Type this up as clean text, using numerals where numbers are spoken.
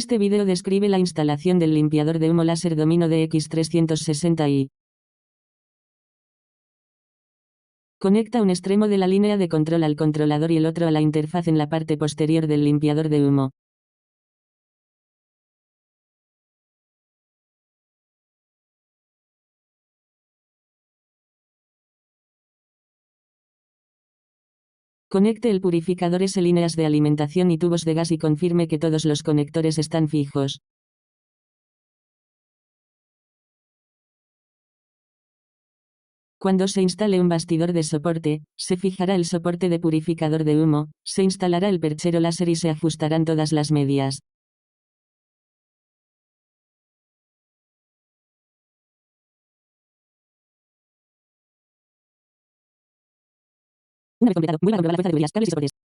Este video describe la instalación del limpiador de humo Láser Domino DX360i. Conecta un extremo de la línea de control al controlador y el otro a la interfaz en la parte posterior del limpiador de humo. Conecte el purificador S líneas de alimentación y tubos de gas y confirme que todos los conectores están fijos. Cuando se instale un bastidor de soporte, se fijará el soporte de purificador de humo, se instalará el perchero láser y se ajustarán todas las medias. Una vez completado, mueva la comprobada fuerza de tuberías, cables y soportes.